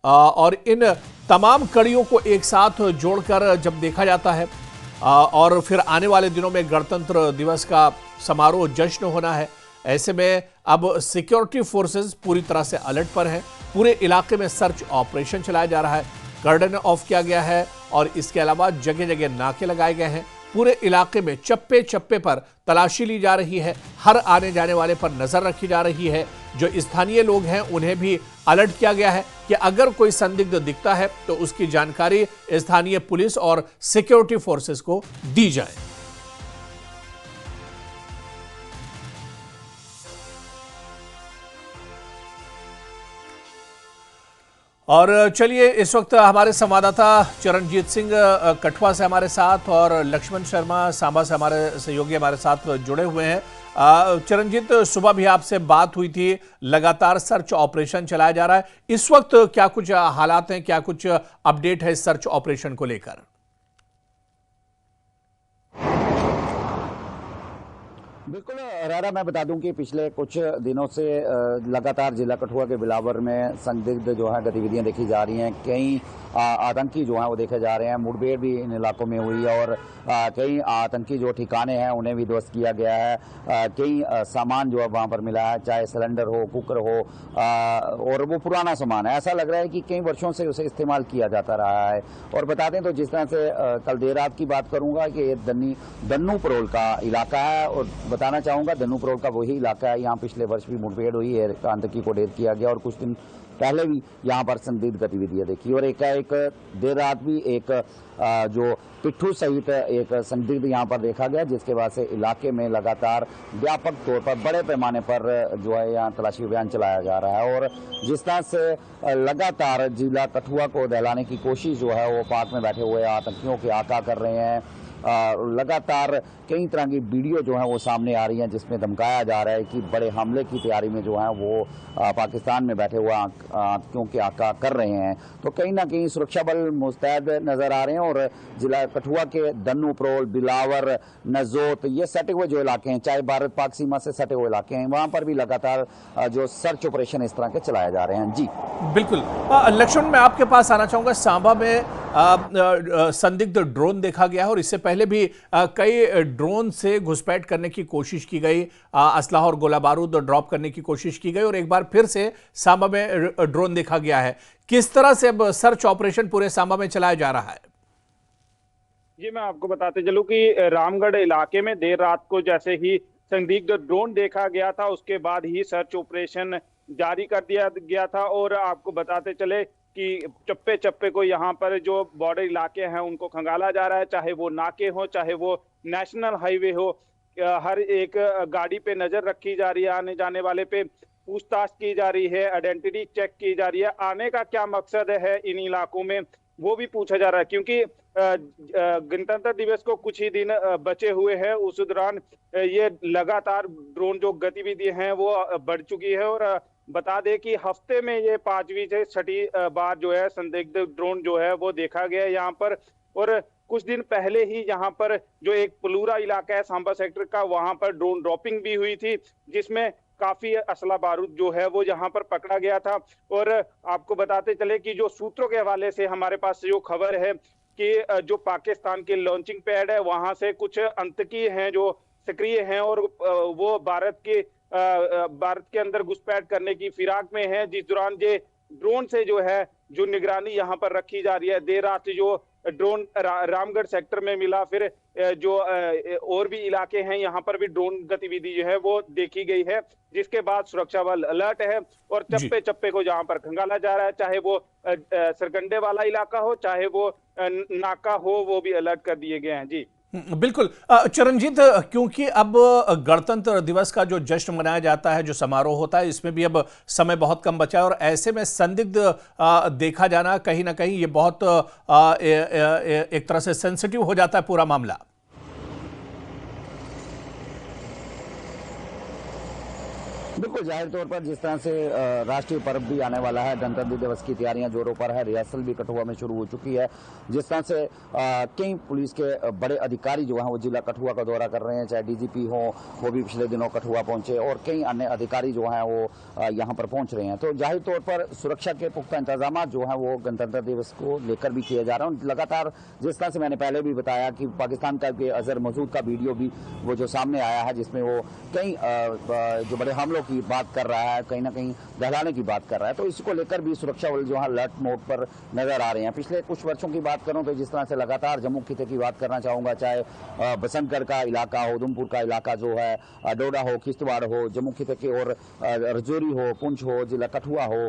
और इन तमाम कड़ियों को एक साथ जोड़कर जब देखा जाता है और फिर आने वाले दिनों में गणतंत्र दिवस का समारोह जश्न होना है, ऐसे में अब सिक्योरिटी फोर्सेस पूरी तरह से अलर्ट पर हैं। पूरे इलाके में सर्च ऑपरेशन चलाया जा रहा है, कर्डन ऑफ किया गया है और इसके अलावा जगह जगह नाके लगाए गए हैं। पूरे इलाके में चप्पे चप्पे पर तलाशी ली जा रही है, हर आने जाने वाले पर नजर रखी जा रही है। जो स्थानीय लोग हैं उन्हें भी अलर्ट किया गया है कि अगर कोई संदिग्ध दिखता है तो उसकी जानकारी स्थानीय पुलिस और सिक्योरिटी फोर्सेस को दी जाए। और चलिए, इस वक्त हमारे संवाददाता चरणजीत सिंह कठुआ से हमारे साथ और लक्ष्मण शर्मा सांबा से हमारे सहयोगी हमारे साथ जुड़े हुए हैं। चरणजीत, सुबह भी आपसे बात हुई थी, लगातार सर्च ऑपरेशन चलाया जा रहा है। इस वक्त क्या कुछ हालात हैं, क्या कुछ अपडेट है इस सर्च ऑपरेशन को लेकर? बिल्कुल रारा, मैं बता दूं कि पिछले कुछ दिनों से लगातार जिला कठुआ के बिलावर में संदिग्ध जो है गतिविधियां देखी जा रही हैं। कई आतंकी जो हैं वो देखे जा रहे हैं। मुठभेड़ भी इन इलाकों में हुई है और कई आतंकी जो ठिकाने हैं उन्हें भी ध्वस्त किया गया है। कई सामान जो है वहाँ पर मिला है, चाहे सिलेंडर हो, कुकर हो, और वो पुराना सामान है। ऐसा लग रहा है कि कई वर्षों से उसे इस्तेमाल किया जाता रहा है। और बता दें तो जिस तरह से कल देर रात की बात करूंगा कि ये दन्नू परोल का इलाका है और बताना चाहूंगा दन्नू परोल का वही इलाका है। यहाँ पिछले वर्ष भी मुठभेड़ हुई है, आतंकी को ढेर किया गया और कुछ दिन पहले भी यहाँ पर संदिग्ध गतिविधियां देखी और एक देर रात भी एक जो पिट्ठू सहित एक संदिग्ध यहाँ पर देखा गया, जिसके बाद से इलाके में लगातार व्यापक तौर पर बड़े पैमाने पर जो है यहाँ तलाशी अभियान चलाया जा रहा है। और जिस तरह से लगातार जिला कठुआ को दहलाने की कोशिश जो है वो पार्क में बैठे हुए आतंकियों के आका कर रहे हैं। लगातार कई तरह की वीडियो जो है वो सामने आ रही हैं जिसमें धमकाया जा रहा है कि बड़े हमले की तैयारी में जो है वो पाकिस्तान में बैठे हुए आतंकियों के आका कर रहे हैं। तो कहीं ना कहीं सुरक्षा बल मुस्तैद नजर आ रहे हैं और जिला कठुआ के दन्नू परोल, बिलावर, नजोत, ये सटे हुए जो इलाके हैं, चाहे भारत पाक सीमा से सटे हुए इलाके हैं, वहां पर भी लगातार जो सर्च ऑपरेशन इस तरह के चलाए जा रहे हैं। जी बिल्कुल। लक्ष्मण, मैं आपके पास आना चाहूंगा। सांबा में संदिग्ध ड्रोन देखा गया है और इससे पहले भी कई ड्रोन से घुसपैठ करने की कोशिश की गई, असलाह और गोला बारूद ड्रॉप करने की कोशिश की गई और एक बार फिर से सांबा में ड्रोन देखा गया है। किस तरह से अब सर्च ऑपरेशन पूरे सांबा में चलाया जा रहा है? जी, मैं आपको बताते चलूं कि रामगढ़ इलाके में देर रात को जैसे ही संदिग्ध ड्रोन देखा गया था, उसके बाद ही सर्च ऑपरेशन जारी कर दिया गया था। और आपको बताते चले कि चप्पे चप्पे को यहाँ पर जो बॉर्डर इलाके हैं उनको खंगाला जा रहा है, चाहे वो नाके हो, चाहे वो नेशनल हाईवे हो। हर एक गाड़ी पे नजर रखी जा रही है, आने जाने वाले पे पूछताछ की जा रही है, आइडेंटिटी चेक की जा रही है। आने का क्या मकसद है इन इलाकों में वो भी पूछा जा रहा है, क्योंकि गणतंत्र दिवस को कुछ ही दिन बचे हुए हैं। उस दौरान ये लगातार ड्रोन जो गतिविधि हैं वो बढ़ चुकी है। और बता दें कि हफ्ते में ये 5वीं से 6ठी बार जो है संदिग्ध ड्रोन जो है वो देखा गया है यहाँ पर। और कुछ दिन पहले ही यहाँ पर जो एक पलूरा इलाका है सांबा सेक्टर का, वहां पर ड्रोन ड्रॉपिंग भी हुई थी, जिसमें काफी असला बारूद जो है वो यहाँ पर पकड़ा गया था। और आपको बताते चले कि जो सूत्रों के हवाले से हमारे पास जो खबर है कि जो पाकिस्तान के लॉन्चिंग पैड है वहां से कुछ आतंकी हैं जो सक्रिय हैं और वो भारत के अंदर घुसपैठ करने की फिराक में है, जिस दौरान ये ड्रोन से जो है जो निगरानी यहाँ पर रखी जा रही है। देर रात जो ड्रोन रामगढ़ सेक्टर में मिला, फिर जो और भी इलाके हैं यहाँ पर भी ड्रोन गतिविधि जो है वो देखी गई है, जिसके बाद सुरक्षा बल अलर्ट है और चप्पे चप्पे को जहाँ पर खंगाला जा रहा है, चाहे वो सरकंडे वाला इलाका हो, चाहे वो नाका हो, वो भी अलर्ट कर दिए गए हैं। जी बिल्कुल। चरणजीत, क्योंकि अब गणतंत्र दिवस का जो जश्न मनाया जाता है, जो समारोह होता है, इसमें भी अब समय बहुत कम बचा है और ऐसे में संदिग्ध देखा जाना कहीं ना कहीं ये बहुत एक तरह से सेंसिटिव हो जाता है पूरा मामला। बिल्कुल, जाहिर तौर पर जिस तरह से राष्ट्रीय पर्व भी आने वाला है, गणतंत्र दिवस की तैयारियां जोरों पर है, रिहर्सल भी कठुआ में शुरू हो चुकी है। जिस तरह से कई पुलिस के बड़े अधिकारी जो हैं वो जिला कठुआ का दौरा कर रहे हैं, चाहे डीजीपी हो, वो भी पिछले दिनों कठुआ पहुंचे और कई अन्य अधिकारी जो हैं वो यहाँ पर पहुंच रहे हैं। तो जाहिर तौर पर सुरक्षा के पुख्ता इंतजाम जो हैं वो गणतंत्र दिवस को लेकर भी किए जा रहे हैं। लगातार जिस तरह से मैंने पहले भी बताया कि पाकिस्तान का अजहर मसूद का वीडियो भी वो जो सामने आया है, जिसमें वो कई जो बड़े हमलों की बात कर रहा है, कहीं ना कहीं दहलाने की बात कर रहा है, तो इसको लेकर भी सुरक्षा बल जो है अलर्ट मोड पर नजर आ रहे हैं। पिछले कुछ वर्षों की बात करूं तो जिस तरह से लगातार जम्मू खिते की बात करना चाहूंगा, चाहे बसंतगढ़ का इलाका हो, उधमपुर का इलाका जो है, डोडा हो, किश्तवाड़ हो, जम्मू खिते की और रजौरी हो, पुंछ हो, जिला कठुआ हो,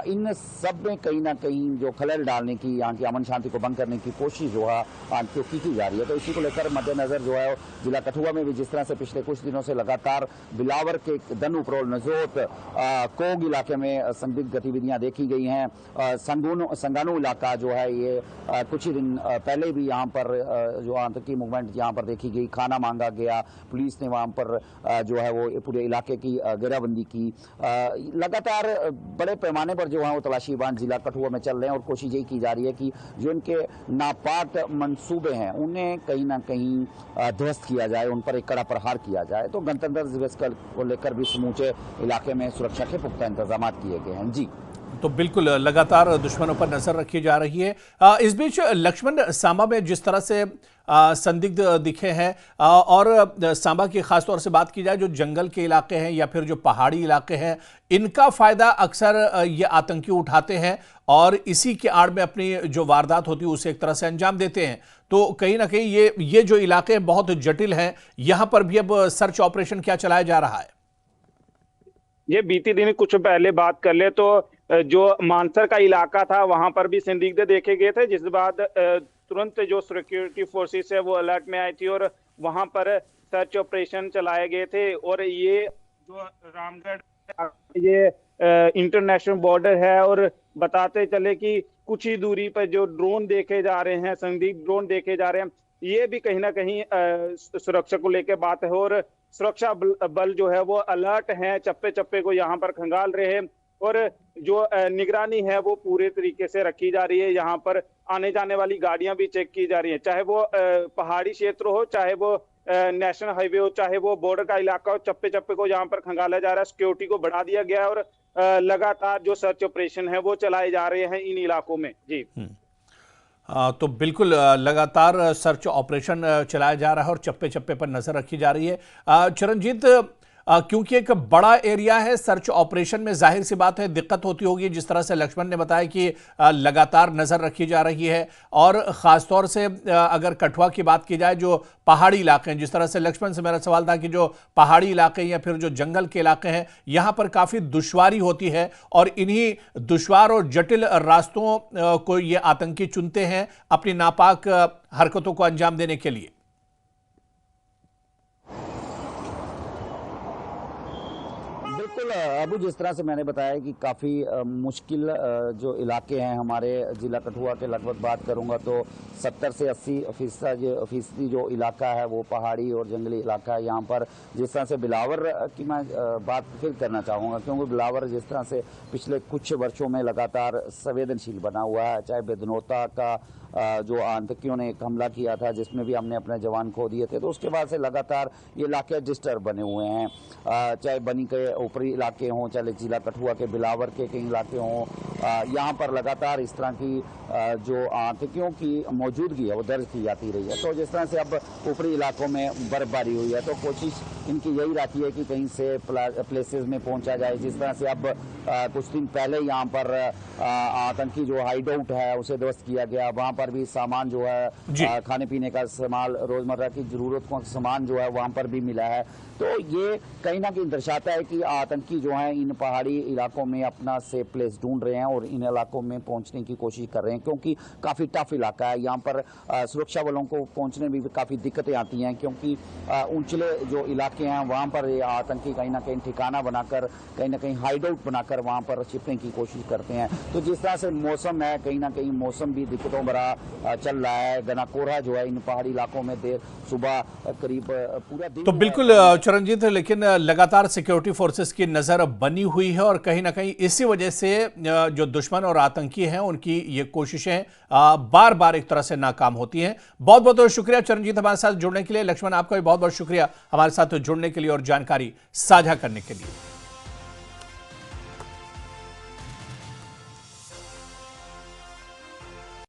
इन सब में कहीं ना कहीं जो खलल डालने की, यहाँ की अमन शांति को भंग करने की कोशिश जो है की जा रही है। तो इसी को लेकर मद्देनजर जो है जिला कठुआ में भी जिस तरह से पिछले कुछ दिनों से लगातार बिलावर के दनु प्रोल नजोत कोग इलाके में संदिग्ध गतिविधियां देखी गई हैं। संगानू इलाका जो है ये कुछ ही दिन पहले भी यहाँ पर जो आतंकी मूवमेंट यहाँ पर देखी गई, खाना मांगा गया, पुलिस ने वहाँ पर जो है वो पूरे इलाके की घेराबंदी की। लगातार बड़े पैमाने पर जो है वो तलाशी अभियान जिला कठुआ में चल रहे हैं और कोशिश यही की जा रही है कि जो इनके नापाक मंसूबे हैं उन्हें कहीं ना कहीं ध्वस्त किया जाए, उन पर एक कड़ा प्रहार किया जाए। तो गणतंत्र दिवस को लेकर भी समूचे इलाके में सुरक्षा के पुख्ता इंतजाम किए गए हैं। जी, तो बिल्कुल लगातार दुश्मनों पर नजर रखी जा रही है। इस बीच लक्ष्मण सांबा में जिस तरह से संदिग्ध दिखे हैं और सांबा की खासतौर से बात की जाए, जो जंगल के इलाके हैं या फिर जो पहाड़ी इलाके हैं, इनका फायदा अक्सर ये आतंकी उठाते हैं और इसी के आड़ में अपनी जो वारदात होती है उसे एक तरह से अंजाम देते हैं। तो कहीं ना कहीं ये जो इलाके बहुत जटिल हैं, यहां पर भी अब सर्च ऑपरेशन क्या चलाया जा रहा है? ये बीती दिन कुछ पहले बात कर ले तो जो मानसर का इलाका था वहां पर भी संदिग्ध देखे गए थे, जिस बाद तुरंत जो सिक्योरिटी फोर्सेस है वो अलर्ट में आई थी और वहां पर सर्च ऑपरेशन चलाए गए थे। और ये जो रामगढ़ ये इंटरनेशनल बॉर्डर है और बताते चले कि कुछ ही दूरी पर जो ड्रोन देखे जा रहे हैं, संदिग्ध ड्रोन देखे जा रहे हैं, ये भी कहीं ना कहीं सुरक्षा को लेकर बात है और सुरक्षा बल जो है वो अलर्ट हैं, चप्पे चप्पे को यहाँ पर खंगाल रहे हैं और जो निगरानी है वो पूरे तरीके से रखी जा रही है। यहाँ पर आने जाने वाली गाड़ियां भी चेक की जा रही हैं, चाहे वो पहाड़ी क्षेत्र हो, चाहे वो नेशनल हाईवे हो, चाहे वो बॉर्डर का इलाका हो, चप्पे चप्पे को यहाँ पर खंगाला जा रहा है। सिक्योरिटी को बढ़ा दिया गया है और लगातार जो सर्च ऑपरेशन है वो चलाए जा रहे हैं इन इलाकों में। जी, तो बिल्कुल लगातार सर्च ऑपरेशन चलाया जा रहा है और चप्पे चप्पे पर नजर रखी जा रही है। चरणजीत, क्योंकि एक बड़ा एरिया है, सर्च ऑपरेशन में जाहिर सी बात है दिक्कत होती होगी, जिस तरह से लक्ष्मण ने बताया कि लगातार नजर रखी जा रही है और खासतौर से अगर कठुआ की बात की जाए, जो पहाड़ी इलाके हैं, जिस तरह से लक्ष्मण से मेरा सवाल था कि जो पहाड़ी इलाके या फिर जो जंगल के इलाके हैं, यहां पर काफी दुश्वारी होती है और इन्हीं दुश्वार और जटिल रास्तों को ये आतंकी चुनते हैं अपनी नापाक हरकतों को अंजाम देने के लिए। बिल्कुल अबू, जिस तरह से मैंने बताया कि काफ़ी मुश्किल जो इलाके हैं हमारे जिला कठुआ के, लगभग बात करूंगा तो 70 से 80% जो इलाका है वो पहाड़ी और जंगली इलाका है। यहाँ पर जिस तरह से बिलावर की मैं बात फिर करना चाहूँगा, क्योंकि बिलावर जिस तरह से पिछले कुछ वर्षों में लगातार संवेदनशील बना हुआ है, चाहे बेदनोता का जो आतंकियों ने एक हमला किया था जिसमें भी हमने अपने जवान खो दिए थे, तो उसके बाद से लगातार ये इलाके डिस्टर्ब बने हुए हैं। चाहे बनी के ऊपरी इलाके हों, चाहे जिला कठुआ के बिलावर के कई इलाके हों, यहाँ पर लगातार इस तरह की जो आतंकियों की मौजूदगी है वो दर्ज की जाती रही है। तो जिस तरह से अब ऊपरी इलाकों में बर्फबारी हुई है तो कोशिश इनकी यही रहती है कि कहीं से प्लेसेस में पहुंचा जाए। जिस तरह से अब कुछ दिन पहले यहाँ पर आतंकी जो हाइड आउट है उसे ध्वस्त किया गया, वहाँ पर भी सामान जो है खाने पीने का सामान, रोजमर्रा की जरूरत का सामान जो है वहाँ पर भी मिला है। तो ये कहीं ना कहीं दर्शाता है कि आतंकी जो हैं इन पहाड़ी इलाकों में अपना सेफ प्लेस ढूंढ रहे हैं और इन इलाकों में पहुंचने की कोशिश कर रहे हैं, क्योंकि काफ़ी टफ इलाका है। यहाँ पर सुरक्षा बलों को पहुंचने में भी काफ़ी दिक्कतें आती हैं, क्योंकि ऊंचले जो इलाके हैं वहाँ पर आतंकी कहीं ना कहीं ठिकाना बनाकर, कहीं ना कहीं हाइड आउट बनाकर वहाँ पर छिपने की कोशिश करते हैं। तो जिस तरह से मौसम है, कहीं ना कहीं मौसम भी दिक्कतों भरा चल रहा है। घना कोहरा जो है इन पहाड़ी इलाकों में देर सुबह करीब पूरा दिन। तो बिल्कुल चरणजीत, लेकिन लगातार सिक्योरिटी फोर्सेस की नज़र बनी हुई है और कहीं ना कहीं इसी वजह से जो दुश्मन और आतंकी हैं उनकी ये कोशिशें बार बार एक तरह से नाकाम होती हैं। बहुत बहुत शुक्रिया चरणजीत हमारे साथ जुड़ने के लिए। लक्ष्मण, आपका भी बहुत बहुत शुक्रिया हमारे साथ जुड़ने के लिए और जानकारी साझा करने के लिए।